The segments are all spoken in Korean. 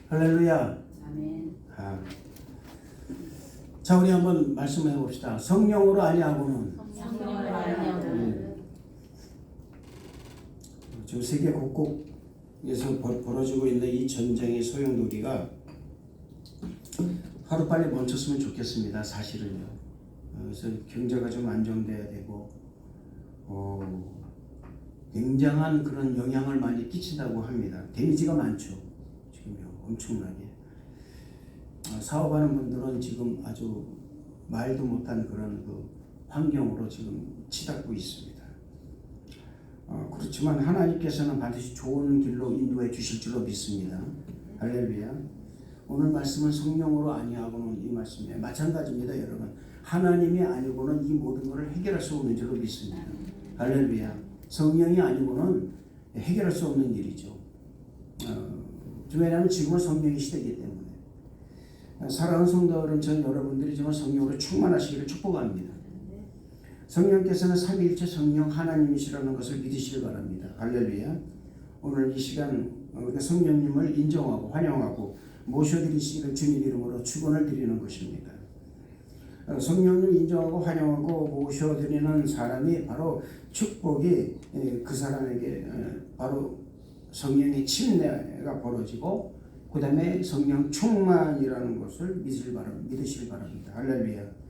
할렐루야. 아멘. 자, 우리 한번 말씀해 봅시다. 성령으로 아니하고는. 성령으로 아니하고는. 지금 세계 곳곳에서 벌어지고 있는 이 전쟁의 소용돌이가 하루빨리 멈췄으면 좋겠습니다. 사실은요. 그래서 경제가 좀 안정돼야 되고 굉장한 그런 영향을 많이 끼친다고 합니다. 데미지가 많죠. 지금요. 엄청나게. 사업하는 분들은 지금 아주 말도 못한 그런 그 환경으로 지금 치닫고 있습니다. 그렇지만 하나님께서는 반드시 좋은 길로 인도해 주실 줄로 믿습니다. 할렐루야. 오늘 말씀은 성령으로 아니하고는 이 말씀이에요. 마찬가지입니다, 여러분. 하나님이 아니고는 이 모든 것을 해결할 수 없는 줄로 믿습니다. 할렐루야. 성령이 아니고는 해결할 수 없는 일이죠. 왜냐하면 지금은 성령의 시대이기 때문에. 사랑하는 성도 여러분, 전 여러분들이 정말 성령으로 충만하시기를 축복합니다. 성령께서는 삼위일체 성령 하나님이시라는 것을 믿으시길 바랍니다. 할렐루야. 오늘 이 시간 우리가 성령님을 인정하고 환영하고 모셔드리시기를 주님 이름으로 축원을 드리는 것입니다. 성령님 인정하고 환영하고 모셔드리는 사람이 바로 축복이 그 사람에게 바로 성령의 침례가 벌어지고 그 다음에 성령 충만이라는 것을 믿으시길 바랍니다. 할렐루야.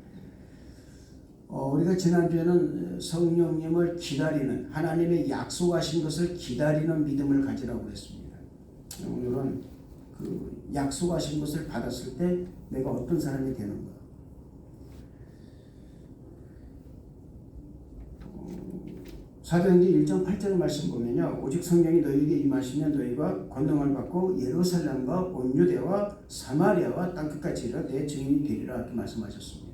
우리가 지난주에는 성령님을 기다리는 하나님의 약속하신 것을 기다리는 믿음을 가지라고 했습니다. 오늘은 그 약속하신 것을 받았을 때 내가 어떤 사람이 되는가. 사도행전 1장 8절 말씀 보면요. 오직 성령이 너희에게 임하시면 너희가 권능을 받고 예루살렘과 온 유대와 사마리아와 땅끝까지 이르러 내 증인이 되리라 이렇게 말씀하셨습니다.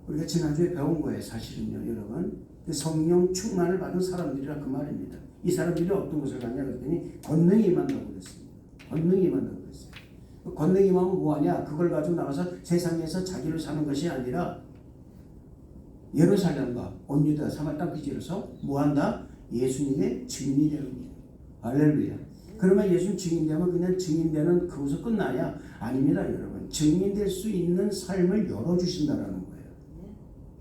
우리가 지난주에 배운 거예요. 사실은요, 여러분. 성령 충만을 받은 사람들이라 그 말입니다. 이 사람들이 어떤 것을 갖냐 그랬더니 권능이 임한다고 그랬습니다. 권능이 임한다고 그랬어요. 권능이 임하면 뭐하냐? 그걸 가지고 나가서 세상에서 자기를 사는 것이 아니라 예루살렘과 온 유다 사마리아 땅끝까지 이르러서 뭐한다? 예수님의 증인이 되는 거예요. 할렐루야. 그러면 예수님 증인되면 그냥 증인되는 그것으로 끝나냐? 아닙니다, 여러분. 증인될 수 있는 삶을 열어주신다라는 거예요.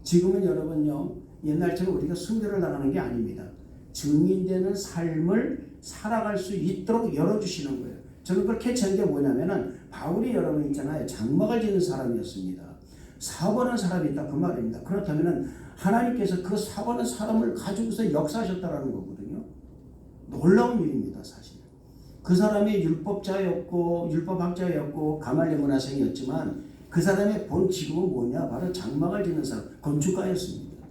지금은 여러분요, 옛날처럼 우리가 순교를 당하는 게 아닙니다. 증인되는 삶을 살아갈 수 있도록 열어주시는 거예요. 저는 그걸 캐치한 게 뭐냐면은 바울이 여러분 있잖아요. 장막을 짓는 사람이었습니다. 사업하는 사람이 있다 그 말입니다. 그렇다면은 하나님께서 그 사업하는 사람을 가지고서 역사하셨다라는 거거든요. 놀라운 일입니다, 사실. 그 사람이 율법자였고 율법학자였고 가말리엘 문화생이었지만 그 사람의 본 직업은 뭐냐? 바로 장막을 짓는 사람, 건축가였습니다.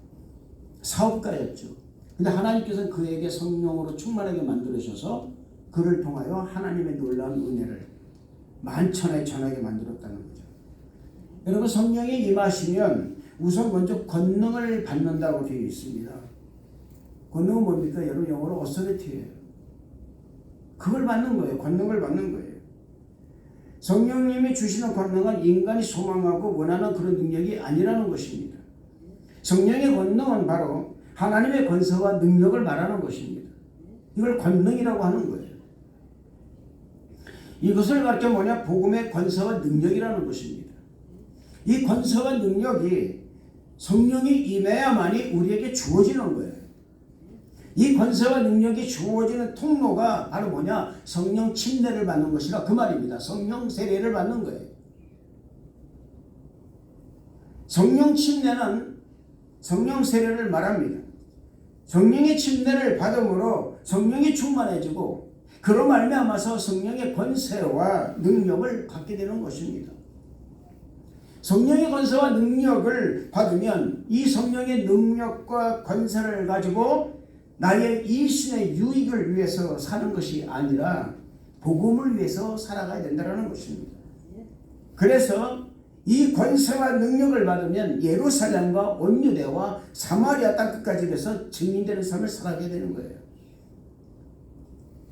사업가였죠. 근데 하나님께서는 그에게 성령으로 충만하게 만들으셔서 그를 통하여 하나님의 놀라운 은혜를 만천하에 전하게 만들었다는 거죠. 여러분, 성령이 임하시면 우선 먼저 권능을 받는다고 되어 있습니다. 권능은 뭡니까? 여러분, 영어로 authority예요. 그걸 받는 거예요. 권능을 받는 거예요. 성령님이 주시는 권능은 인간이 소망하고 원하는 그런 능력이 아니라는 것입니다. 성령의 권능은 바로 하나님의 권세와 능력을 말하는 것입니다. 이걸 권능이라고 하는 거예요. 이것을 가르쳐 뭐냐? 복음의 권세와 능력이라는 것입니다. 이 권세와 능력이 성령이 임해야만이 우리에게 주어지는 거예요. 이 권세와 능력이 주어지는 통로가 바로 뭐냐? 성령 침례를 받는 것이라 그 말입니다. 성령 세례를 받는 거예요. 성령 침례는 성령 세례를 말합니다. 성령의 침례를 받음으로 성령이 충만해지고 그로 말미암아서 성령의 권세와 능력을 갖게 되는 것입니다. 성령의 권세와 능력을 받으면 이 성령의 능력과 권세를 가지고 나의 일신의 유익을 위해서 사는 것이 아니라 복음을 위해서 살아가야 된다는 것입니다. 그래서 이 권세와 능력을 받으면 예루살렘과 온 유대와 사마리아 땅끝까지 가서 증인되는 삶을 살아가게 되는 거예요.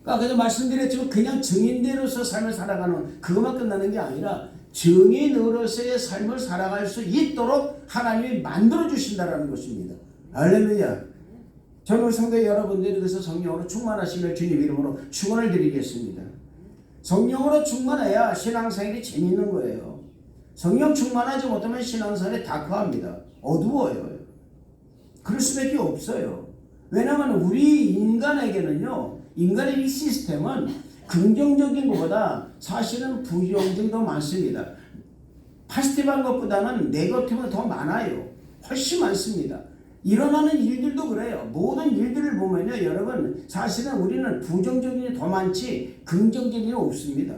그래서 말씀드렸지만 그냥 증인으로서 삶을 살아가는 그것만 끝나는 게 아니라 증인으로서의 삶을 살아갈 수 있도록 하나님이 만들어주신다는 것입니다. 할렐루야. 저는 성도 여러분들이 그래서 성령으로 충만하시길 주님 이름으로 축원을 드리겠습니다. 성령으로 충만해야 신앙생활이 재밌는 거예요. 성령 충만하지 못하면 신앙생활이 다크합니다. 어두워요. 그럴 수밖에 없어요. 왜냐하면 우리 인간에게는요, 인간의 이 시스템은 긍정적인 것보다 사실은 부정적인 더 많습니다. 파지티브한 것보다는 네거티브가 더 많아요. 훨씬 많습니다. 일어나는 일들도 그래요. 모든 일들을 보면요, 여러분, 사실은 우리는 부정적인 게 더 많지 긍정적인 게 없습니다.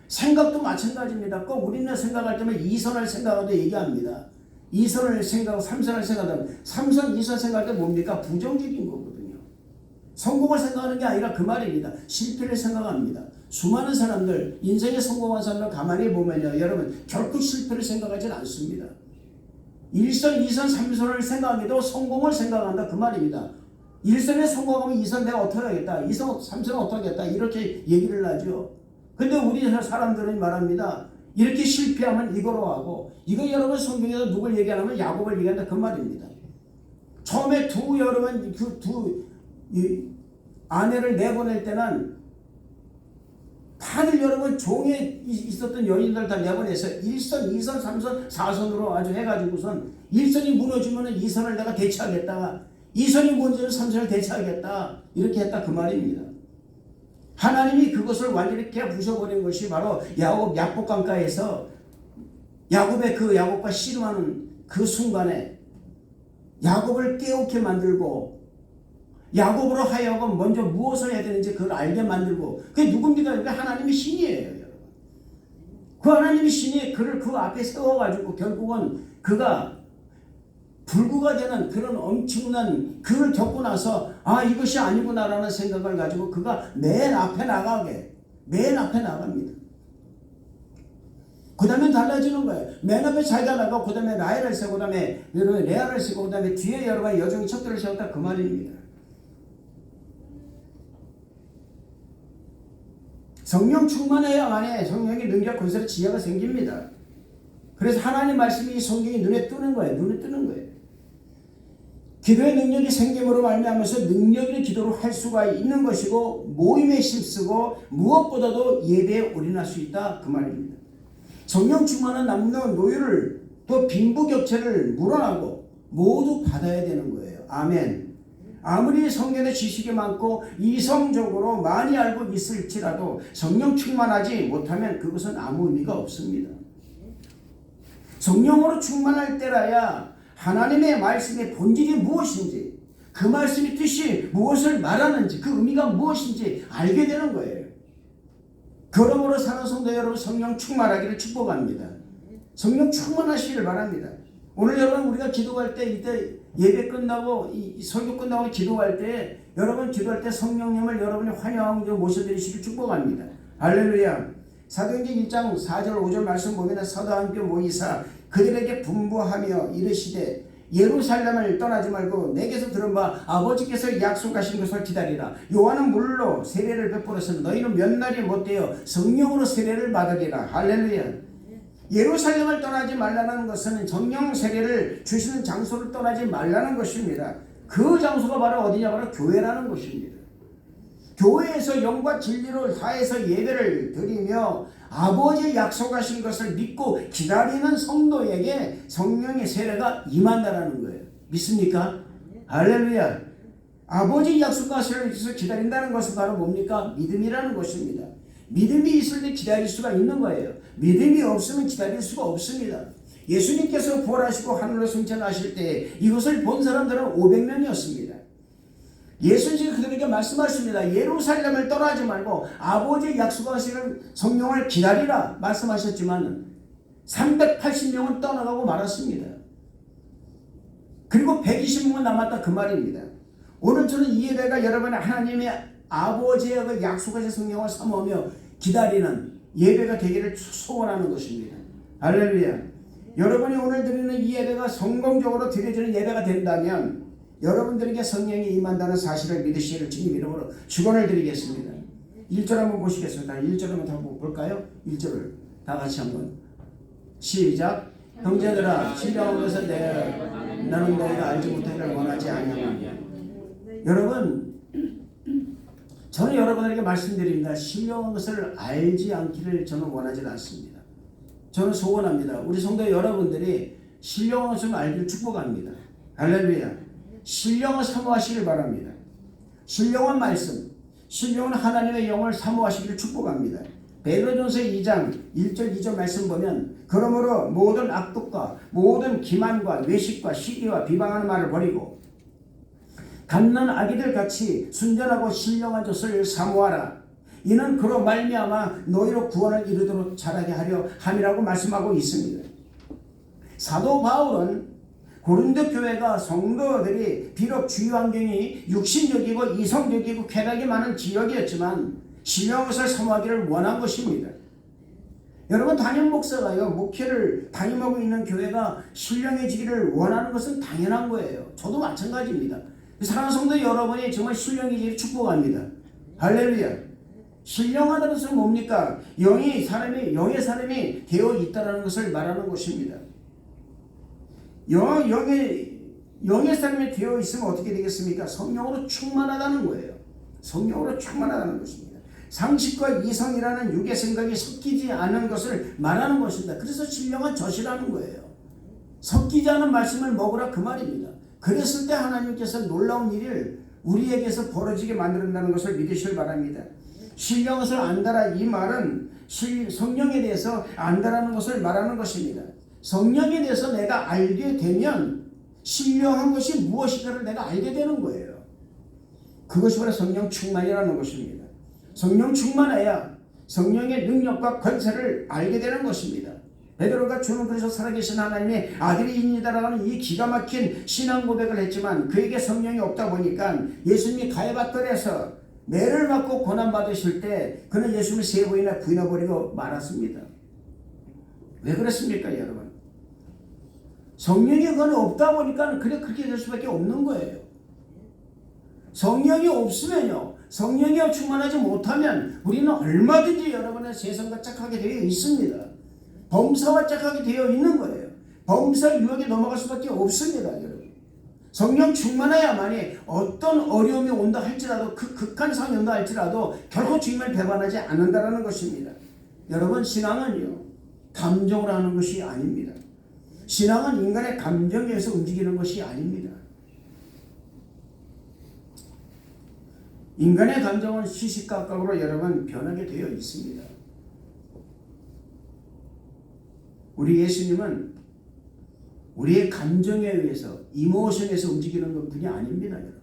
생각도 마찬가지입니다. 꼭 우리는 생각할 때면 이선을 생각하도 얘기합니다. 이선을 생각하고 삼선을 생각하면 삼선, 이선 생각할 때 뭡니까? 부정적인 거거든요. 성공을 생각하는 게 아니라 그 말입니다. 실패를 생각합니다. 수많은 사람들, 인생에 성공한 사람을 가만히 보면요, 여러분, 결코 실패를 생각하지 않습니다. 1선, 2선, 3선을 생각하기도 성공을 생각한다 그 말입니다. 1선에 성공하면 2선 내가 어떻게 하겠다, 2선, 3선은 어떻게 하겠다 이렇게 얘기를 하죠. 근데 우리 사람들은 말합니다. 이렇게 실패하면 이거로 하고, 이거 여러분 성경에서 누굴 얘기하냐면 야곱을 얘기한다 그 말입니다. 처음에 여러분 두 아내를 내보낼 때는 다들 여러분 종에 있었던 여인들 다 내보내서 1선, 2선, 3선, 4선으로 아주 해가지고선 1선이 무너지면 2선을 내가 대체하겠다. 2선이 무너지면 3선을 대체하겠다. 이렇게 했다 그 말입니다. 하나님이 그것을 완전히 부셔버린 것이 바로 야곱 야복강가에서 야곱의 그 야곱과 씨름하는 그 순간에 야곱을 깨우게 만들고 야곱으로 하여금 먼저 무엇을 해야 되는지 그걸 알게 만들고, 그게 누굽니까? 그게 하나님의 신이에요, 여러분. 그 하나님의 신이 그를 그 앞에 세워가지고 결국은 그가 불구가 되는 그런 엄청난 그걸 겪고 나서 아, 이것이 아니구나라는 생각을 가지고 그가 맨 앞에 나갑니다. 그 다음에 달라지는 거예요. 맨 앞에 자기가 나가고 그 다음에 라헬을 세고 그 다음에 레아를 세고 그 다음에 뒤에 여러분 여종의 척들을 세웠다 그 말입니다. 성령 충만해야만이 성령의 능력, 권세로 지혜가 생깁니다. 그래서 하나님 말씀이 이 성경이 눈에 뜨는 거예요. 기도의 능력이 생김으로 말미암아서 능력 있는 기도를 할 수가 있는 것이고, 모임에 힘쓰고 무엇보다도 예배에 올인할 수 있다 그 말입니다. 성령 충만한 남녀 노유를 또 빈부격차를 물어나고 모두 받아야 되는 거예요. 아멘. 아무리 성경의 지식이 많고 이성적으로 많이 알고 있을지라도 성령 충만하지 못하면 그것은 아무 의미가 없습니다. 성령으로 충만할 때라야 하나님의 말씀의 본질이 무엇인지, 그 말씀의 뜻이 무엇을 말하는지, 그 의미가 무엇인지 알게 되는 거예요. 그러므로 사는 성도 여러분, 성령 충만하기를 축복합니다. 성령 충만하시기를 바랍니다. 오늘 여러분 우리가 기도할 때, 이때 예배 끝나고 이 설교 끝나고 기도할 때, 여러분 기도할 때 성령님을 여러분이 환영하고 모셔드리시길 축복합니다. 할렐루야. 사도행전 1장 4절 5절 말씀 보면 사도 한표 모이사 그들에게 분부하며 이르시되 예루살렘을 떠나지 말고 내게서 들은 바 아버지께서 약속하신 것을 기다리라. 요한은 물로 세례를 베풀었으나 너희는 몇 날이 못되어 성령으로 세례를 받으리라. 할렐루야. 예루살렘을 떠나지 말라는 것은 성령 세례를 주시는 장소를 떠나지 말라는 것입니다. 그 장소가 바로 어디냐? 바로 교회라는 것입니다. 교회에서 영과 진리로 다해서 예배를 드리며 아버지의 약속하신 것을 믿고 기다리는 성도에게 성령의 세례가 임한다는 거예요. 믿습니까? 할렐루야. 아버지의 약속하신 것을 기다린다는 것은 바로 뭡니까? 믿음이라는 것입니다. 믿음이 있을 때 기다릴 수가 있는 거예요. 믿음이 없으면 기다릴 수가 없습니다. 예수님께서 부활하시고 하늘로 승천하실 때 이것을 본 사람들은 500명이었습니다. 예수님이 그들에게 말씀하십니다. 예루살렘을 떠나지 말고 아버지의 약속하시는 성령을 기다리라 말씀하셨지만 380명은 떠나가고 말았습니다. 그리고 120명은 남았다 그 말입니다. 오늘 저는 이 예배가 여러분의 하나님의 아버지의 그 약속하신 성령을 사모하며 기다리는 예배가 되기를 소원하는 것입니다. 할렐루야. 여러분이 오늘 드리는 이 예배가 성공적으로 드려지는 예배가 된다면 여러분들에게 성령이 임한다는 사실을 믿으시기를 주님 이름으로 축원을 드리겠습니다. 1절 한번 보시겠습니다. 1절 한번 다 볼까요? 1절을 다 같이 한번 시작. 형제들아 신령한 것은 나는 너희가 알지 못하기를 원하지 아니하노니. 여러분 저는 여러분에게 말씀드립니다. 신령한 것을 알지 않기를 저는 원하지 않습니다. 저는 소원합니다. 우리 성도 여러분들이 신령한 것을 알기를 축복합니다. 할렐루야. 신령을 사모하시길 바랍니다. 신령한 말씀, 신령한 하나님의 영을 사모하시기를 축복합니다. 베드로전서 2장 1절 2절 말씀 보면 그러므로 모든 악독과 모든 기만과 외식과 시기와 비방하는 말을 버리고 갓난 아기들 같이 순전하고 신령한 것을 사모하라. 이는 그로 말미암아 너희로 구원을 이루도록 자라게 하려 함이라고 말씀하고 있습니다. 사도 바울은 고린도 교회가 성도들이 비록 주위 환경이 육신적이고 이성적이고 쾌락이 많은 지역이었지만 신령한 것을 사모하기를 원한 것입니다. 여러분, 담임 목사가요, 목회를 담임하고 있는 교회가 신령해지기를 원하는 것은 당연한 거예요. 저도 마찬가지입니다. 사랑하는 성도 여러분이 정말 신령해지기를 축복합니다. 할렐루야. 신령하다는 것은 뭡니까? 영의 사람이 되어 있다는 것을 말하는 것입니다. 영의 사람이 되어 있으면 어떻게 되겠습니까? 성령으로 충만하다는 거예요. 성령으로 충만하다는 것입니다. 상식과 이성이라는 육의 생각이 섞이지 않은 것을 말하는 것입니다. 그래서 신령한 젖이라는 거예요. 섞이지 않은 말씀을 먹으라 그 말입니다. 그랬을 때 하나님께서 놀라운 일을 우리에게서 벌어지게 만든다는 것을 믿으시길 바랍니다. 신령한 것을 안다라 이 말은 성령에 대해서 안다라는 것을 말하는 것입니다. 성령에 대해서 내가 알게 되면 신령한 것이 무엇인가를 내가 알게 되는 거예요. 그것이 바로 성령 충만이라는 것입니다. 성령 충만해야 성령의 능력과 권세를 알게 되는 것입니다. 베드로가 주는 그리스도 살아계신 하나님의 아들이니다라는 이 기가 막힌 신앙 고백을 했지만 그에게 성령이 없다 보니까 예수님이 가야바뜰에서 매를 맞고 고난받으실 때 그는 예수님을 3번이나 부인해버리고 말았습니다. 왜 그렇습니까 여러분? 성령이 그건 없다 보니까 그렇게 될 수밖에 없는 거예요. 성령이 없으면요, 성령이 충만하지 못하면 우리는 얼마든지 여러분의 세상과 짝하게 되어 있습니다. 범사와 짝하게 되어 있는 거예요. 범사 유혹에 넘어갈 수밖에 없습니다 여러분. 성령 충만해야만이 어떤 어려움이 온다 할지라도 그 극한 상황이 온다 할지라도 결코 주님을 배반하지 않는다는 것입니다. 여러분, 신앙은요 감정으로 하는 것이 아닙니다. 신앙은 인간의 감정에 의해서 움직이는 것이 아닙니다. 인간의 감정은 시시각각으로 여러분 변하게 되어 있습니다. 우리 예수님은 우리의 감정에 의해서 이모션에서 움직이는 분이 아닙니다. 여러분.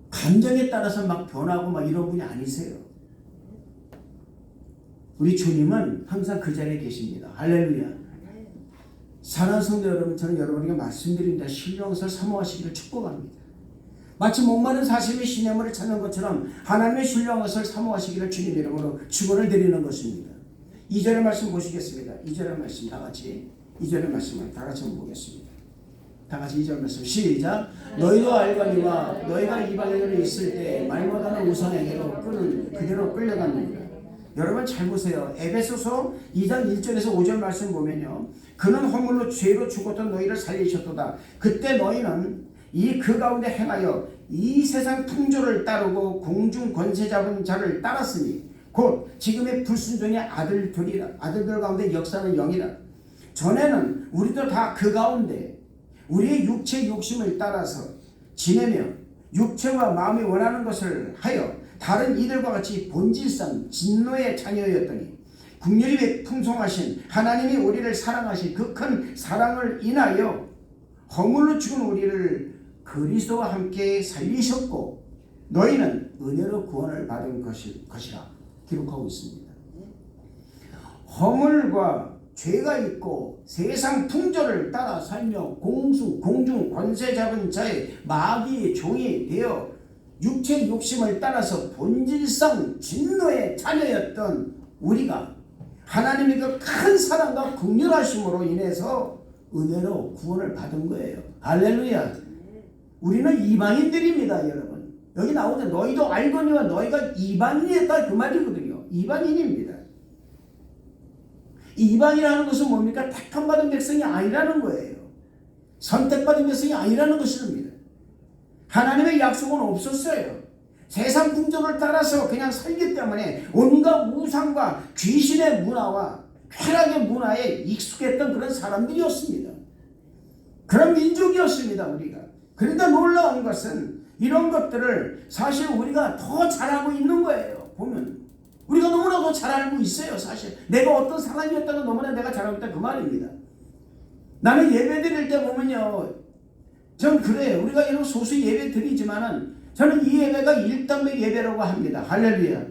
감정에 따라서 막 변하고 막 이런 분이 아니세요. 우리 주님은 항상 그 자리에 계십니다. 할렐루야. 사랑하는 성도 여러분, 저는 여러분에게 말씀드립니다. 신령한 것을 사모하시기를 축복합니다. 마치 목마른 사슴이 시냇물을 찾는 것처럼 하나님의 신령한 것을 사모하시기를 주님 이름으로 축원을 드리는 것입니다. 2절의 말씀 보시겠습니다. 2절의 말씀 다 같이 2절의 말씀을 다 같이 한번 보겠습니다. 다 같이 2절 말씀 시작. 너희도 알거니와 너희가 이방인으로 있을 때 말 못하는 우상에게로 그대로 끌려갔느니라. 여러분 잘 보세요. 에베소서 2장 1절에서 5절 말씀 보면요, 그는 허물로 죄로 죽었던 너희를 살리셨도다. 그때 너희는 그 가운데 행하여 이 세상 풍조를 따르고 공중 권세 잡은 자를 따랐으니 곧 지금의 불순종의 아들들 가운데 역사는 영이라. 전에는 우리도 다 그 가운데 우리의 육체 욕심을 따라서 지내며 육체와 마음이 원하는 것을 하여 다른 이들과 같이 본질상 진노의 자녀였더니 긍휼이 풍성하신 하나님이 우리를 사랑하신 그 큰 사랑을 인하여 허물로 죽은 우리를 그리스도와 함께 살리셨고 너희는 은혜로 구원을 받은 것이라 기록하고 있습니다. 허물과 죄가 있고 세상 풍조를 따라 살며 공중 권세 잡은 자의 마귀의 종이 되어 육체의 욕심을 따라서 본질상 진노의 자녀였던 우리가 하나님의 그 큰 사랑과 긍휼하심으로 인해서 은혜로 구원을 받은 거예요. 할렐루야. 우리는 이방인들입니다 여러분. 여기 나오죠. 너희도 알거니와 너희가 이방인이었다 그 말이거든요. 이방인입니다. 이방이라는 것은 뭡니까? 택함받은 백성이 아니라는 거예요. 선택받은 백성이 아니라는 것입니다. 하나님의 약속은 없었어요. 세상 풍조를 따라서 그냥 살기 때문에 온갖 우상과 귀신의 문화와 쾌락의 문화에 익숙했던 그런 사람들이었습니다. 그런 민족이었습니다. 우리가. 그런데 놀라운 것은 이런 것들을 사실 우리가 더 잘 알고 있는 거예요. 보면 우리가 너무나도 잘 알고 있어요. 사실 내가 어떤 사람이었다고 너무나 내가 잘 알고 있다 그 말입니다. 나는 예배 드릴 때 보면요, 전 그래요. 우리가 이런 소수 예배 드리지만은 저는 이 예배가 일당백 예배라고 합니다. 할렐루야.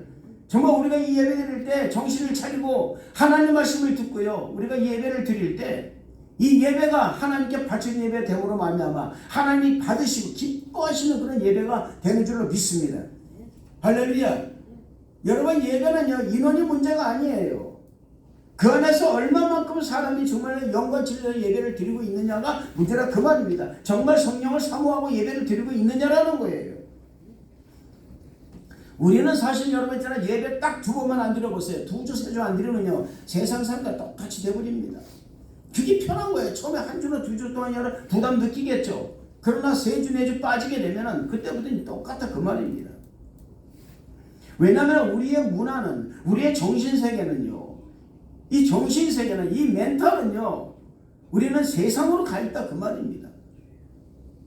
정말 우리가 이 예배 드릴 때 정신을 차리고 하나님 말씀을 듣고요, 우리가 이 예배를 드릴 때 이 예배가 하나님께 바친 예배 됨으로 말미암아 하나님이 받으시고 기뻐하시는 그런 예배가 되는 줄로 믿습니다. 할렐루야. 여러분, 예배는요 인원이 문제가 아니에요. 그 안에서 얼마만큼 사람이 정말 영과 진리의 예배를 드리고 있느냐가 문제라 그 말입니다. 정말 성령을 사모하고 예배를 드리고 있느냐라는 거예요. 우리는 사실 여러분 있잖아, 예배 딱 2번만 안 드려보세요. 2주 3주 안 드리면요 세상 사람과 똑같이 돼버립니다. 그게 편한 거예요. 처음에 한 주나 2주 동안 여러 부담 느끼겠죠. 그러나 3주 4주 빠지게 되면은 그때부터는 똑같아 그 말입니다. 왜냐하면 우리의 문화는, 우리의 정신세계는요, 이 정신세계는, 이 멘탈은요, 우리는 세상으로 가 있다 그 말입니다.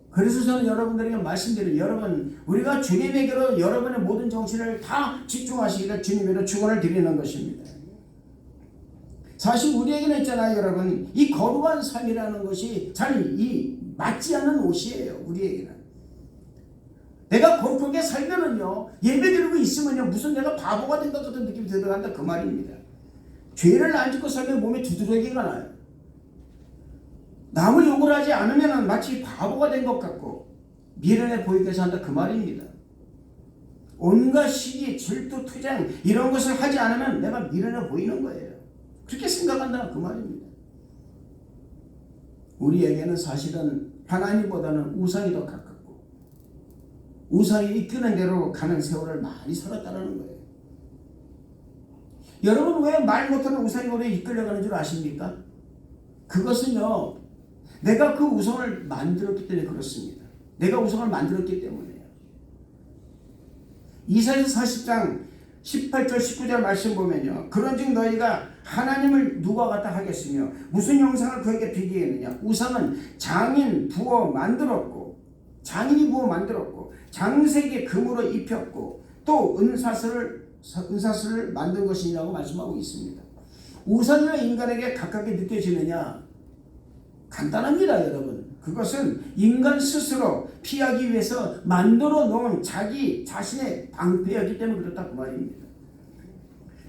그래서 저는 여러분들에게 말씀드려요. 여러분, 우리가 주님에게로 여러분의 모든 정신을 다 집중하시기를 주님으로 축원을 드리는 것입니다. 사실 우리에게는 있잖아요, 여러분, 이 거룩한 삶이라는 것이 잘 맞지 않는 옷이에요. 우리에게는. 내가 거룩하게 살면은요, 예배 드리고 있으면요, 무슨 내가 바보가 된 것 같은 느낌이 들어간다 그 말입니다. 죄를 안 짓고 살면 몸에 두드러기가 나요. 남을 욕을 하지 않으면 마치 바보가 된 것 같고 미련해 보이게 산다 그 말입니다. 온갖 시기, 질투, 투정 이런 것을 하지 않으면 내가 미련해 보이는 거예요. 그렇게 생각한다 그 말입니다. 우리에게는 사실은 하나님보다는 우상이 더 가깝고 우상이 이끄는 대로 가는 세월을 많이 살았다는 거예요. 여러분, 왜 말 못하는 우상이 오래 이끌려가는 줄 아십니까? 그것은요, 내가 그 우상을 만들었기 때문에 그렇습니다. 내가 우상을 만들었기 때문에요. 이사야서 40장 18절 19절 말씀 보면요, 그런즉 너희가 하나님을 누가 갖다 하겠으며 무슨 형상을 그에게 비교했느냐. 우상은 장인이 부어 만들었고 장색의 금으로 입혔고 또 은사슬을 만든 것이라고 말씀하고 있습니다. 우상이 왜 인간에게 가깝게 느껴지느냐? 간단합니다, 여러분. 그것은 인간 스스로 피하기 위해서 만들어 놓은 자기 자신의 방패였기 때문에 그렇다 그 말입니다.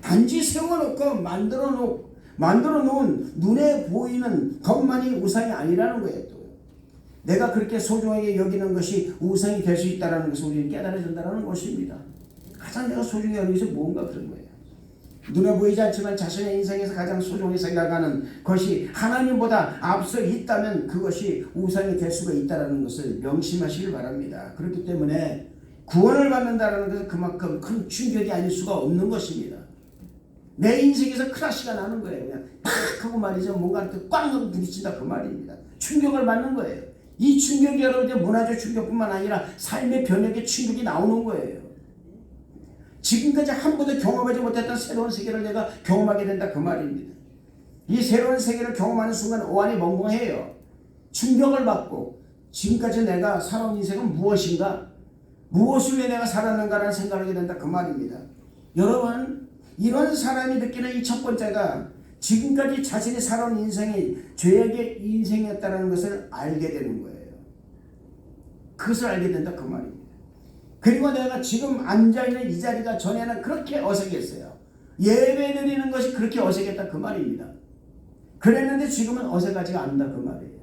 단지 세워놓고 만들어 놓은 눈에 보이는 것만이 우상이 아니라는 거예요. 또 내가 그렇게 소중하게 여기는 것이 우상이 될 수 있다는 것을 우리는 깨달아야 된다는 것입니다. 가장 내가 소중히 여기는 것이 뭔가 그런 거예요. 눈에 보이지 않지만 자신의 인생에서 가장 소중히 생각하는 것이 하나님보다 앞서 있다면 그것이 우상이 될 수가 있다는 것을 명심하시길 바랍니다. 그렇기 때문에 구원을 받는다는 것은 그만큼 큰 충격이 아닐 수가 없는 것입니다. 내 인생에서 크라시가 나는 거예요. 그냥 팍 하고 말이죠, 뭔가 이렇게 꽝 하고 부딪힌다 그 말입니다. 충격을 받는 거예요. 이 충격이 여러분들 문화적 충격뿐만 아니라 삶의 변혁의 충격이 나오는 거예요. 지금까지 한 번도 경험하지 못했던 새로운 세계를 내가 경험하게 된다 그 말입니다. 이 새로운 세계를 경험하는 순간 오한이 멍멍해요. 충격을 받고 지금까지 내가 살아온 인생은 무엇인가? 무엇을 위해 내가 살았는가라는 생각을 하게 된다 그 말입니다. 여러분, 이런 사람이 느끼는 이 첫 번째가 지금까지 자신이 살아온 인생이 죄악의 인생이었다는 것을 알게 되는 거예요. 그것을 알게 된다 그 말입니다. 그리고 내가 지금 앉아있는 이 자리가 전에는 그렇게 어색했어요. 예배 드리는 것이 그렇게 어색했다 그 말입니다. 그랬는데 지금은 어색하지가 않다 그 말이에요.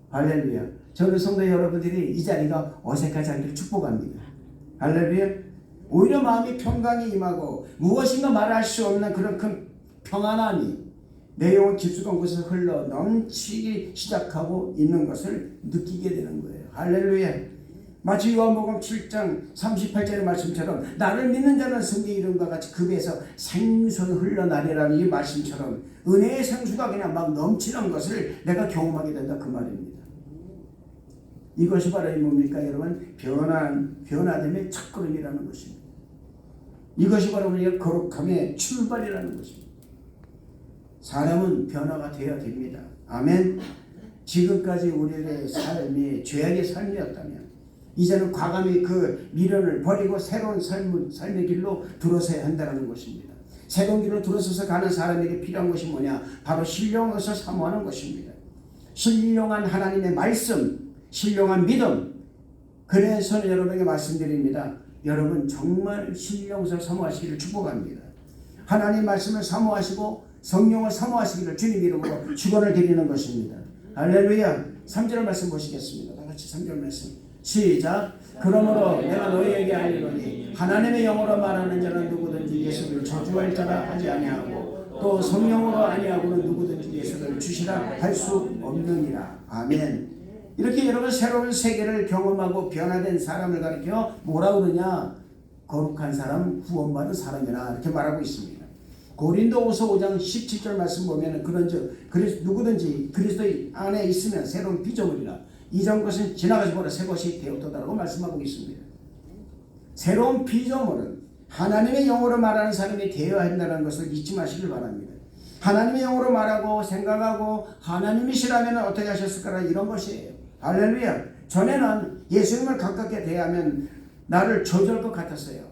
할렐루야. 저는 성도 여러분들이 이 자리가 어색하지 않기를 축복합니다. 할렐루야. 오히려 마음이 평강이 임하고 무엇인가 말할 수 없는 그런 큰 평안함이 내 영혼 깊숙한 곳에서 흘러 넘치기 시작하고 있는 것을 느끼게 되는 거예요. 할렐루야. 마치 요한복음 7장 38절의 말씀처럼 나를 믿는 자는 승리 이름과 같이 그 배에서 생수가 흘러나리라는 이 말씀처럼 은혜의 생수가 그냥 막 넘치는 것을 내가 경험하게 된다 그 말입니다. 이것이 바로 뭡니까 여러분? 변화됨의 첫걸음이라는 것입니다. 이것이 바로 우리가 거룩함의 출발이라는 것입니다. 사람은 변화가 되어야 됩니다. 아멘. 지금까지 우리의 삶이 죄악의 삶이었다면 이제는 과감히 그 미련을 버리고 새로운 삶의 길로 들어서야 한다는 것입니다. 새로운 길로 들어서서 가는 사람에게 필요한 것이 뭐냐? 바로 신령해서 사모하는 것입니다. 신령한 하나님의 말씀, 신령한 믿음. 그래서 여러분에게 말씀드립니다. 여러분 정말 신령해서 사모하시기를 축복합니다. 하나님 말씀을 사모하시고 성령을 사모하시기를 주님 이름으로 축원을 드리는 것입니다. 할렐루야. 3절 말씀 보시겠습니다. 다 같이 3절 말씀 시작. 그러므로 내가 너희에게 알리노니 하나님의 영으로 말하는 자는 누구든지 예수를 저주할 자라 하지 아니하고 또 성령으로 아니하고는 누구든지 예수를 주시라 할 수 없느니라. 아멘. 이렇게 여러분 새로운 세계를 경험하고 변화된 사람을 가리켜 뭐라 그러냐? 거룩한 사람, 구원받은 사람이라 이렇게 말하고 있습니다. 고린도후서 5장 17절 말씀 보면 그런즉 누구든지 그리스도 안에 있으면 새로운 피조물이라 이전 것은 지나가지 보라 새 것이 되었도다라고 말씀하고 있습니다. 새로운 피조물은 하나님의 영으로 말하는 사람이 되어야 한다는 것을 잊지 마시길 바랍니다. 하나님의 영으로 말하고 생각하고 하나님이시라면 어떻게 하셨을까라 이런 것이에요. 할렐루야. 전에는 예수님을 가깝게 대하면 나를 저주할 것 같았어요.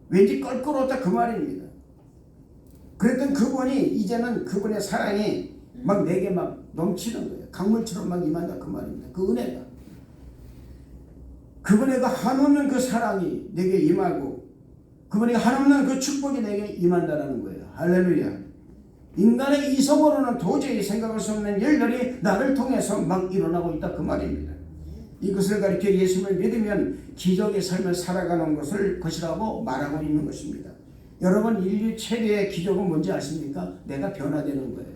왠지 껄끄러웠다 그 말입니다. 그랬던 그분이 이제는 그분의 사랑이 막 내게 막 넘치는 거예요. 강물처럼 막 임한다 그 말입니다. 그 은혜가. 그분에게 한없는 그 사랑이 내게 임하고 그분에게 한없는 그 축복이 내게 임한다는 거예요. 할렐루야. 인간의 이성으로는 도저히 생각할 수 없는 일들이 나를 통해서 막 일어나고 있다 그 말입니다. 이것을 가리켜 예수를 믿으면 기적의 삶을 살아가는 것이라고 말하고 있는 것입니다. 여러분 인류 최대의 기적은 뭔지 아십니까? 내가 변화되는 거예요.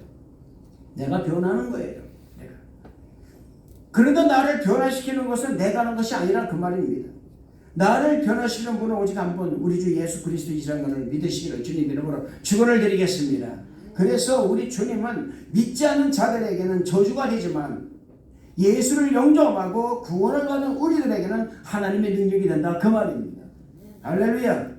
내가 변하는 거예요. 내가. 그런데 나를 변화시키는 것은 내가 하는 것이 아니라 그 말입니다. 나를 변화시키는 분은 오직 한 분 우리 주 예수 그리스도이시라는 것을 믿으시기를 주님 이름으로 축원을 드리겠습니다. 그래서 우리 주님은 믿지 않는 자들에게는 저주가 되지만 예수를 영접하고 구원을 받은 우리들에게는 하나님의 능력이 된다 그 말입니다. 할렐루야.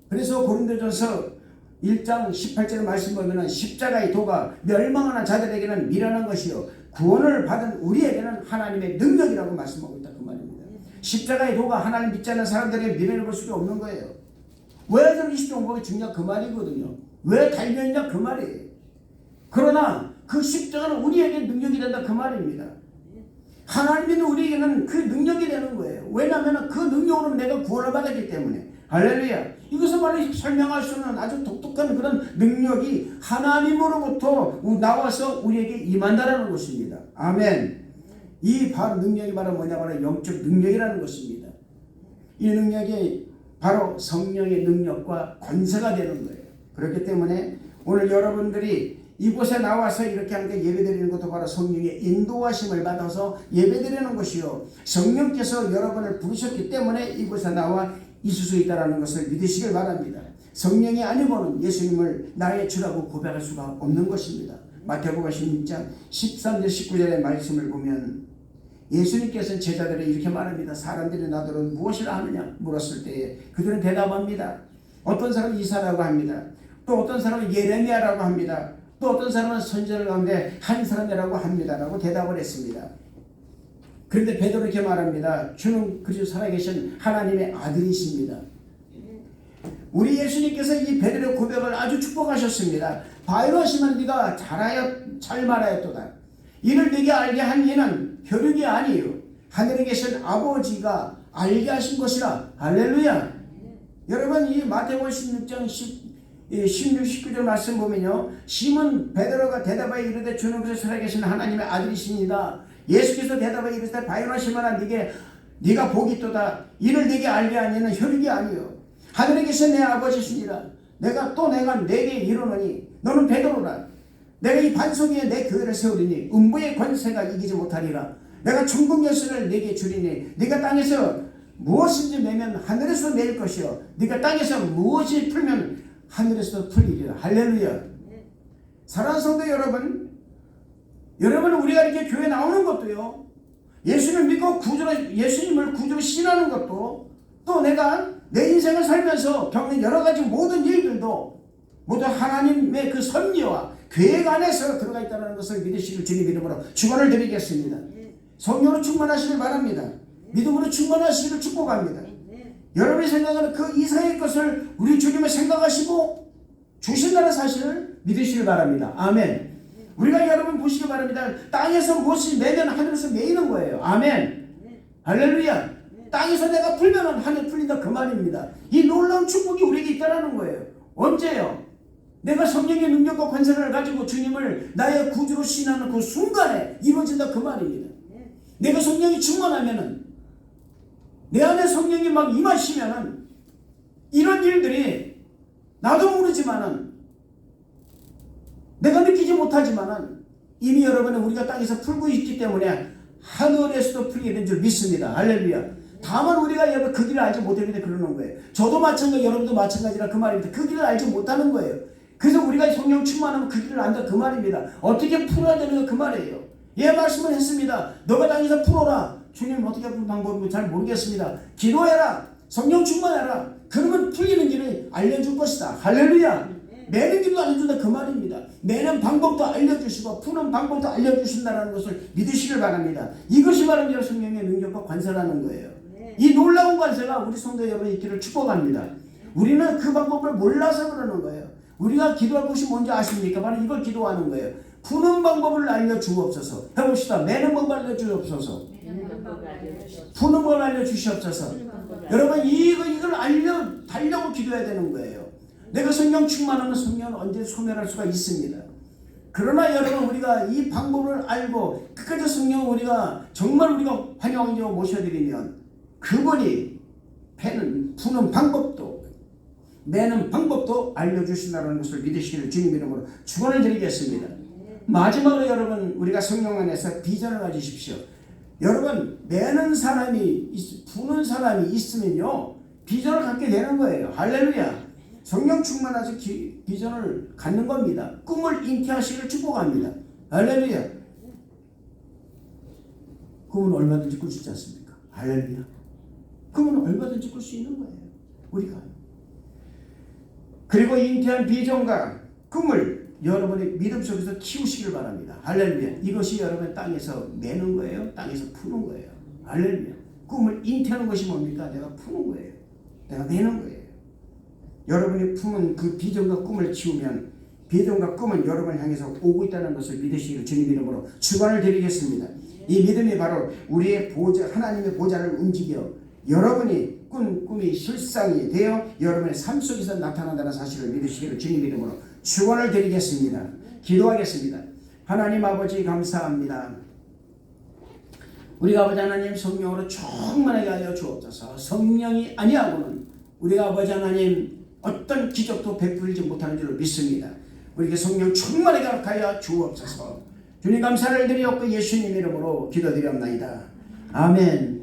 그래서 고린도전서 1장 18절 말씀 보면 십자가의 도가 멸망하는 자들에게는 미련한 것이요 구원을 받은 우리에게는 하나님의 능력이라고 말씀하고 있다 그 말입니다. 십자가의 도가 하나님 믿지 않는 사람들에게 미련을 볼 수가 없는 거예요. 왜 저렇게 십자가가 중요한 그 말이거든요. 왜 달려있냐 그 말이에요. 그러나 그 십자가는 우리에게 능력이 된다 그 말입니다. 하나님이 우리에게는 그 능력이 되는 거예요. 왜냐하면 그 능력으로 내가 구원을 받았기 때문에. 할렐루야. 이것은 말로 설명할 수 없는 아주 독특한 그런 능력이 하나님으로부터 나와서 우리에게 임한다라는 것입니다. 아멘. 이 바로 능력이 바로 뭐냐? 바로 영적 능력이라는 것입니다. 이 능력이 바로 성령의 능력과 권세가 되는 거예요. 그렇기 때문에 오늘 여러분들이 이곳에 나와서 이렇게 하는 게 예배드리는 것도 바로 성령의 인도하심을 받아서 예배드리는 것이요. 성령께서 여러분을 부르셨기 때문에 이곳에 나와 있을 수 있다는 것을 믿으시길 바랍니다. 성령이 아니고는 예수님을 나의 주라고 고백할 수가 없는 것입니다. 마태복음 16장 13절 19절의 말씀을 보면 예수님께서는 제자들에게 이렇게 말합니다. 사람들이 나더러 무엇이라 하느냐 물었을 때에 그들은 대답합니다. 어떤 사람은 이사라고 합니다. 또 어떤 사람은 예레미야라고 합니다. 또 어떤 사람은 선지자 가운데 한 사람이라고 합니다. 라고 대답을 했습니다. 그런데 베드로 이렇게 말합니다. 주는 그리스도 살아계신 하나님의 아들이십니다. 우리 예수님께서 이 베드로의 고백을 아주 축복하셨습니다. 바요로시면 네가 잘 말하였도다. 이를 네게 알게 한 이는 혈육이 아니요 하늘에 계신 아버지가 알게 하신 것이라. 할렐루야. 여러분 이 마태복음 16장 16, 19절 말씀 보면요. 시몬 베드로가 대답하여 이르되 주는 그리스도 살아계신 하나님의 아들이십니다. 예수께서 대답하여 이르되 바요나 시몬아 네가 복이 있도다. 이를 네게 알게 하니는 혈육이 아니요 하늘에 계신 내 아버지시니라. 내가 내게 이르노니 너는 베드로라. 내가 이 반석 위에 내 교회를 세우리니 음부의 권세가 이기지 못하리라. 내가 천국 열쇠를 네게 주리니 네가 땅에서 무엇인지 매면 하늘에서 내릴 것이요 네가 땅에서 무엇이 풀면 하늘에서 풀리리라. 할렐루야. 사랑하는 성도 여러분, 우리가 이렇게 교회 나오는 것도요, 예수님을 믿고 예수님을 구주로 신하는 것도, 또 내가 내 인생을 살면서 겪는 여러 가지 모든 일들도 모두 하나님의 그 섭리와 계획 안에서 들어가 있다는 것을 믿으시길 주님 이름으로 축원을 드리겠습니다. 성령으로 충만하시길 바랍니다. 믿음으로 충만하시기를 축복합니다. 여러분이 생각하는 그 이상의 것을 우리 주님을 생각하시고 주신다는 사실을 믿으시길 바랍니다. 아멘. 우리가 여러분 보시기 바랍니다. 땅에서 무엇이 매면 하늘에서 매이는 거예요. 아멘. 할렐루야. 땅에서 내가 풀면 하늘 풀린다 그 말입니다. 이 놀라운 축복이 우리에게 있다는 거예요. 언제요? 내가 성령의 능력과 권세를 가지고 주님을 나의 구주로 신하는 그 순간에 이루어진다 그 말입니다. 내가 성령이 충만하면은, 내 안에 성령이 막 임하시면은 이런 일들이 나도 모르지만은, 내가 느끼지 못하지만은 이미 여러분은 우리가 땅에서 풀고 있기 때문에 하늘에서도 풀게 된 줄 믿습니다. 할렐루야. 다만 우리가 여러분 그 길을 알지 못했는데 그러는 거예요. 저도 마찬가지, 여러분도 마찬가지라 그 말입니다. 그 길을 알지 못하는 거예요. 그래서 우리가 성령 충만하면 그 길을 안다 그 말입니다. 어떻게 풀어야 되는 거 그 말이에요. 예, 말씀을 했습니다. 너가 땅에서 풀어라. 주님 어떻게 푸는 방법인지 잘 모르겠습니다. 기도해라. 성령 충만해라. 그러면 풀리는 길을 알려줄 것이다. 할렐루야. 매는 길도 알려준다 그 말입니다. 매는 방법도 알려주시고 푸는 방법도 알려주신다는 것을 믿으시길 바랍니다. 이것이 바로 성령의 능력과 관세라는 거예요. 이 놀라운 관세가 우리 성도 여러분의 있기를 축복합니다. 우리는 그 방법을 몰라서 그러는 거예요. 우리가 기도할 것이 뭔지 아십니까? 바로 이걸 기도하는 거예요. 푸는 방법을 알려주옵소서. 해봅시다. 매는 법을 알려주옵소서. 푸는 법을 알려주시옵소서. 여러분 이걸 달려고 기도해야 되는 거예요. 내가 성령 충만하면 성령은 언제 소멸할 수가 있습니다. 그러나 여러분 우리가 이 방법을 알고 끝까지 성령을 우리가 정말 우리가 환영하고 모셔드리면 그분이 푸는 방법도 매는 방법도 알려주신다는 것을 믿으시기를 주님 이름으로 축원을 드리겠습니다. 마지막으로 여러분 우리가 성령 안에서 비전을 가지십시오. 여러분 매는 사람이 푸는 사람이 있으면요 비전을 갖게 되는 거예요. 할렐루야. 성령 충만해서 비전을 갖는 겁니다. 꿈을 잉태하시기를 축복합니다. 할렐루야. 꿈은 얼마든지 꿀 수 있지 않습니까? 할렐루야. 꿈은 얼마든지 꿀 수 있는 거예요. 우리가. 그리고 잉태한 비전과 꿈을 여러분의 믿음 속에서 키우시길 바랍니다. 할렐루야. 이것이 여러분 땅에서 매는 거예요. 땅에서 푸는 거예요. 할렐루야. 꿈을 잉태하는 것이 뭡니까? 내가 푸는 거예요. 내가 매는 거예요. 여러분이 품은 그 비전과 꿈을 키우면 비전과 꿈은 여러분을 향해서 오고 있다는 것을 믿으시기를 주님 이름으로 축원을 드리겠습니다. 이 믿음이 바로 우리의 보좌, 하나님의 보좌를 움직여 여러분이 꿈이 실상이 되어 여러분의 삶 속에서 나타난다는 사실을 믿으시기를 주님 이름으로 축원을 드리겠습니다. 기도하겠습니다. 하나님 아버지 감사합니다. 우리 아버지 하나님 성령으로 충만하게 하여 주옵소서. 성령이 아니하고는 우리 아버지 하나님 어떤 기적도 베풀지 못하는 줄로 믿습니다. 우리에게 성령 충만하게 하여 주옵소서. 주님 감사를 드리옵고 예수님 이름으로 기도드리옵나이다. 아멘.